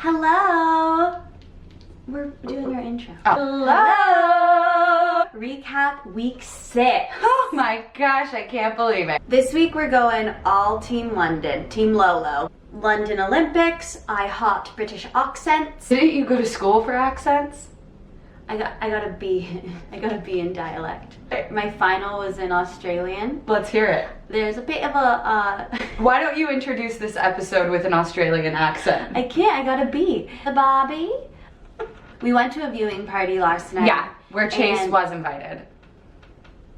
Hello. We're doing our intro. Oh. Hello. Recap week 6. Oh my gosh, I can't believe it. This week we're going all Team London, Team Lolo. London Olympics, I hot British accents. Didn't you go to school for accents? I got a B. I got a B in dialect. My final was in Australian. Let's hear it. There's a bit of a Why don't you introduce this episode with an Australian accent? I can't, I got a B. The Bobby. We went to a viewing party last night. Yeah, where Chase was invited.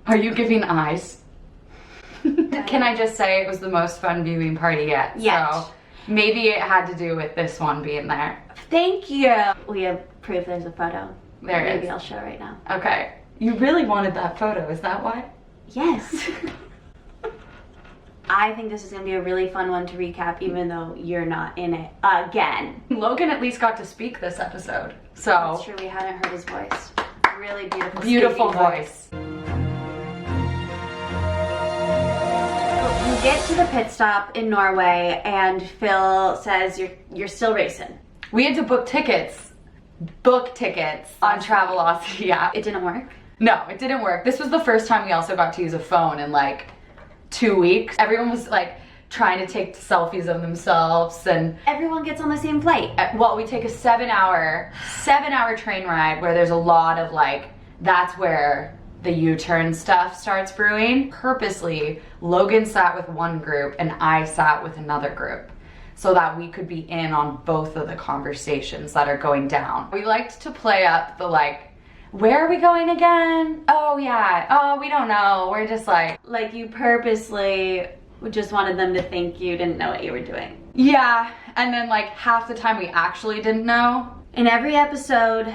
Are you giving eyes? Can I just say it was the most fun viewing party yet? Yet. So maybe it had to do with this one being there. Thank you. We have proof there's a photo. There it Maybe is. I'll show right now. Okay. You really wanted that photo, is that why? Yes. I think this is going to be a really fun one to recap, even though you're not in it again. Logan at least got to speak this episode. So That's true, we hadn't heard his voice. Really beautiful. beautiful speaking voice. You get to the pit stop in Norway, and Phil says you're still racing. We had to book tickets on Travelocity. Yeah. It didn't work. No, it didn't work. This was the first time we also got to use a phone in like 2 weeks. Everyone was like trying to take selfies of themselves, and Everyone gets on the same flight. well, we take a 7-hour train ride where there's a lot of like, that's where the U-turn stuff starts brewing. Purposely, Logan sat with one group and I sat with another group, so that we could be in on both of the conversations that are going down. We liked to play up the like, where are we going again? Oh yeah, oh we don't know. We're just like You purposely just wanted them to think you didn't know what you were doing. yeah, and then like half the time we actually didn't know. In every episode,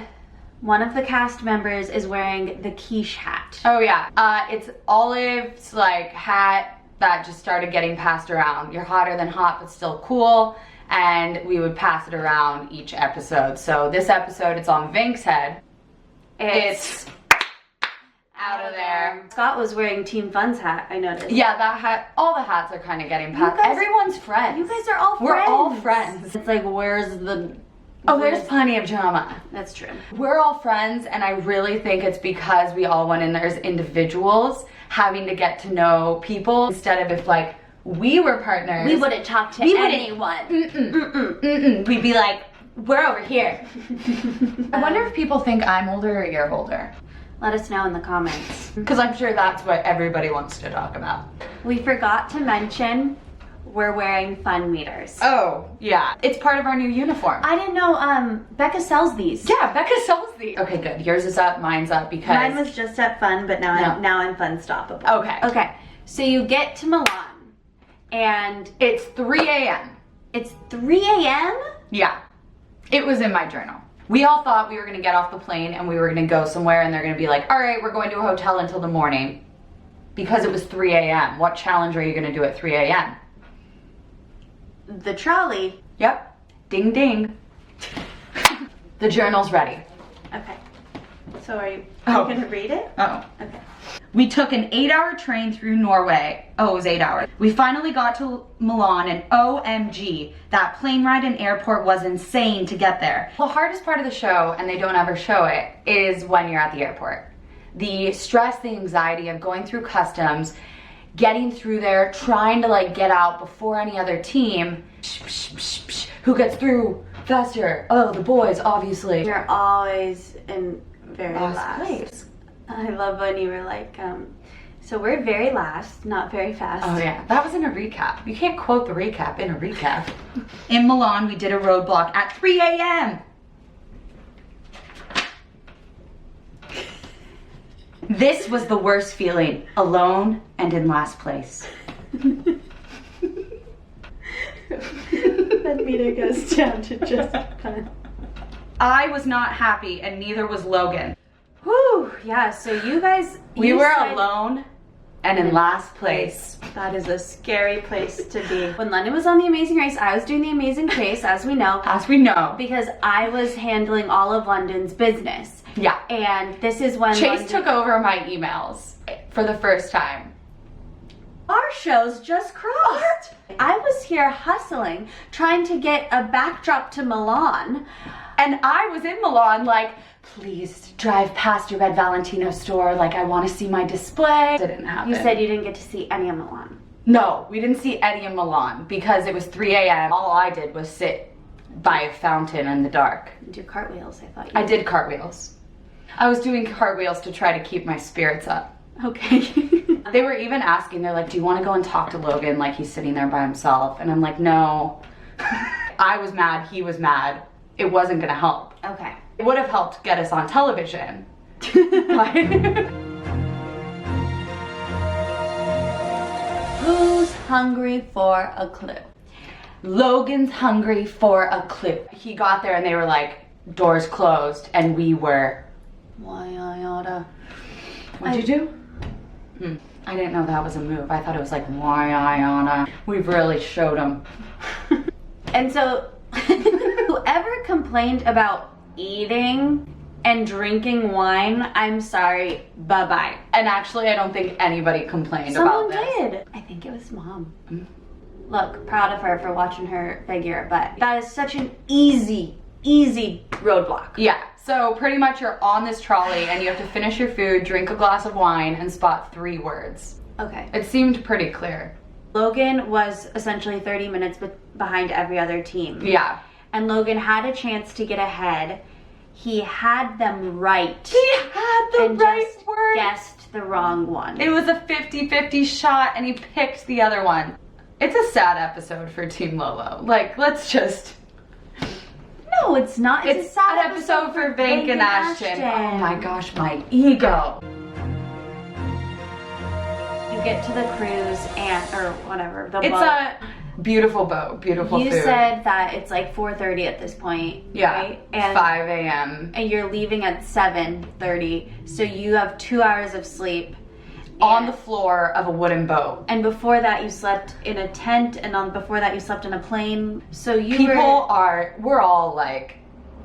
one of the cast members is wearing the quiche hat. Oh yeah, it's Olive's like hat that just started getting passed around. You're hotter than hot, but still cool. And we would pass it around each episode. So this episode, it's on Vink's head. It's out of there. Scott was wearing Team Fun's hat, I noticed. Yeah, that hat, all the hats are kind of getting passed. guys- Everyone's friends. You guys are all friends. We're all friends. It's like, where's the... Oh, there's plenty of drama. That's true. We're all friends, and I really think it's because we all went in there as individuals, having to get to know people, instead of if like we were partners. We wouldn't talk to anyone. We'd be like, We're over here. I wonder if people think I'm older or a year older. Let us know in the comments. Because I'm sure that's what everybody wants to talk about. We forgot to mention we're wearing fun meters. Oh, yeah. It's part of our new uniform. I didn't know Becca sells these. Yeah, Becca sells these. Okay, good. Yours is up, mine's up because... Mine was just at Fun, but now I'm Fun Stoppable. Okay. Okay, so you get to Milan, and It's 3 a.m. it's 3 a.m.? Yeah. It was in my journal. We all thought we were going to get off the plane and we were going to go somewhere and they're going to be like, all right, we're going to a hotel until the morning. Because it was 3 a.m. What challenge are you going to do at 3 a.m.? The trolley. Yep. Ding, ding. The journal's ready. Okay. So are you Oh. going to read it? Oh. Okay. We took an 8-hour train through Norway. Oh, it was 8 hours. We finally got to Milan, and OMG, that plane ride in airport was insane to get there. The hardest part of the show, and they don't ever show it, is when you're at the airport. The stress, the anxiety of going through customs, getting through there, trying to like get out before any other team. Who gets through faster? Oh, the boys, obviously. You're always in very last. place. I love when you were like, so we're very last, not very fast. Oh yeah, that was in a recap. You can't quote the recap in a recap. In Milan, we did a roadblock at 3 a.m. This was the worst feeling, alone and in last place. That meter goes down to just fun. I was not happy, and neither was Logan. Whew, yeah, so you guys... We you were said- alone and in last place. That is a scary place to be. When London was on The Amazing Race, I was doing The Amazing Chase, as we know, As we know. because I was handling all of London's business. Yeah. And this is when Chase London... took over my emails for the first time. Our show's just crossed. I was here hustling, trying to get a backdrop to Milan. And I was in Milan like, please drive past your Red Valentino store. Like, I want to see my display. It didn't happen. You said you didn't get to see any of Milan. No, we didn't see any of Milan because it was 3 a.m. All I did was sit by a fountain in the dark. Do cartwheels, I thought you I did cartwheels. I was doing cartwheels to try to keep my spirits up. Okay. They were even asking, they're like, do you want to go and talk to Logan? Like, he's sitting there by himself. And I'm like, no. I was mad, he was mad. It wasn't gonna help. Okay. It would have helped get us on television. But who's hungry for a clue? Logan's hungry for a clue. He got there and they were like, doors closed, and we were, Why I oughta. what'd you do? I didn't know that was a move. I thought it was like, why I oughta. We've really showed him. And so, whoever complained about eating and drinking wine, I'm sorry, bye-bye. And actually, I don't think anybody complained Someone about this. did. I think it was Mom. Look, proud of her for watching her figure, but that is such an easy roadblock. Yeah, so pretty much you're on this trolley and you have to finish your food, drink a glass of wine, and spot 3 words. Okay. It seemed pretty clear. Logan was essentially 30 minutes behind every other team. Yeah. And Logan had a chance to get ahead. He had them right. He had the and right just word. guessed the wrong one. It was a 50-50 shot and he picked the other one. It's a sad episode for Team Lolo. Like, let's just... No, it's not. It's a sad episode for Vank and Ashton. Oh my gosh, my ego. You get to the cruise and, or whatever, the It's boat. a beautiful boat, beautiful You food. said that it's like 4:30 at this point, yeah, right? And 5 a.m. And you're leaving at 7:30, so you have 2 hours of sleep. On the floor of a wooden boat. And before that you slept in a tent, and before that you slept in a plane. So We're all like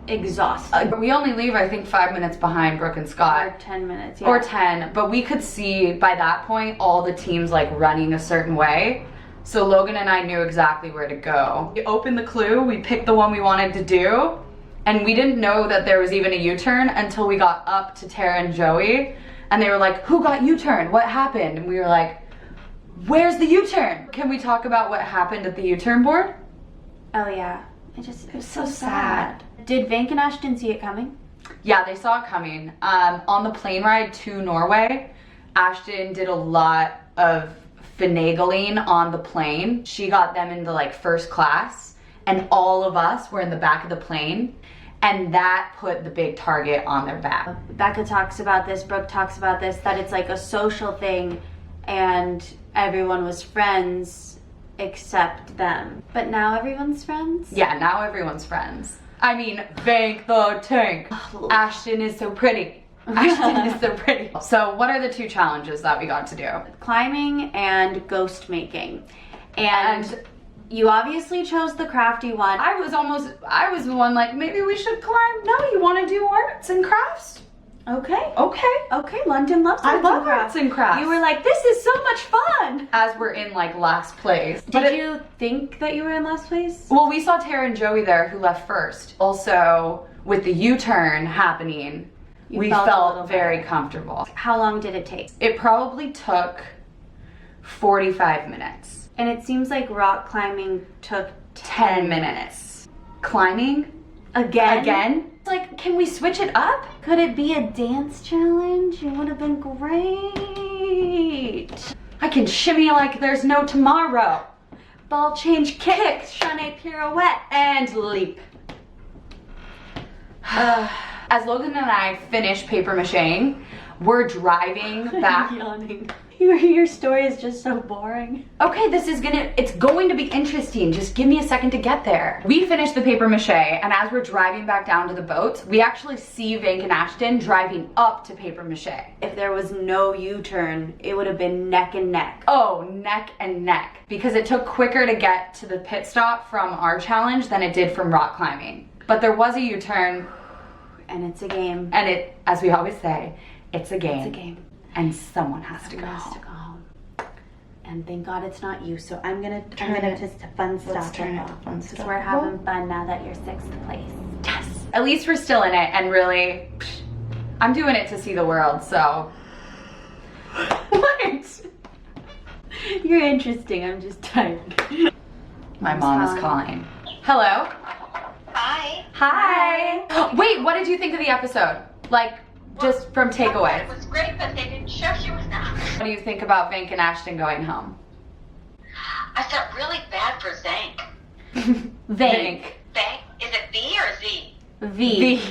exhausted. we only leave, I think, 5 minutes behind Brooke and Scott. Or 10 minutes, yeah. Or 10, but we could see by that point all the teams like running a certain way. So Logan and I knew exactly where to go. We opened the clue, we picked the one we wanted to do, and we didn't know that there was even a U-turn until we got up to Tara and Joey. And they were like, who got U-turn? What happened? And we were like, where's the U-turn? Can we talk about what happened at the U-turn board? Oh yeah. It was so sad. Did Vank and Ashton see it coming? Yeah, they saw it coming. On the plane ride to Norway, Ashton did a lot of finagling on the plane. She got them into like first class, and all of us were in the back of the plane. And that put the big target on their back. Becca talks about this, Brooke talks about this, that it's like a social thing and everyone was friends except them. But now everyone's friends? Yeah, now everyone's friends. I mean, Vank the Tank. Ashton is so pretty. Ashton is so pretty. So what are the 2 challenges that we got to do? Climbing and ghost making. And you obviously chose the crafty one. I was the one like, maybe we should climb. No, you want to do arts and crafts? Okay. Okay. London loves I arts love and crafts. arts and crafts. You were like, this is so much fun. As we're in like last place. Did you think that you were in last place? Well, we saw Tara and Joey there who left first. Also, with the U-turn happening, we felt very comfortable. How long did it take? It probably took 45 minutes. And it seems like rock climbing took 10 minutes. Climbing? Again? It's like, can we switch it up? Could it be a dance challenge? It would have been great. I can shimmy like there's no tomorrow. Ball change, kick, shunny pirouette, And leap. As Logan and I finish paper macheing, we're driving back. Yawning. Your story is just so boring. Okay, it's going to be interesting. Just give me a second to get there. We finished the paper mache, and as we're driving back down to the boat, we actually see Vank and Ashton driving up to paper mache. If there was no U-turn, it would have been neck and neck. Oh, neck and neck. Because it took quicker to get to the pit stop from our challenge than it did from rock climbing. But there was a U-turn. And it's a game. And it, as we always say, it's a game. It's a game. And someone has to go Someone has home. to go home. and thank God it's not you. So I'm gonna Turn it. just fun Let's stuff. turn it fun Because stuff. we're having fun now that you're 6th place. Yes. At least we're still in it, and really, I'm doing it to see the world, so. What? You're interesting. I'm just tired. My mom is calling. Hello? Hi. Hi. Wait, what did you think of the episode? Like, just from It takeaway. was great, but they didn't show she was not. What do you think about Vank and Ashton going home? I felt really bad for Zank. Vank. Zank? Is it V or Z? V.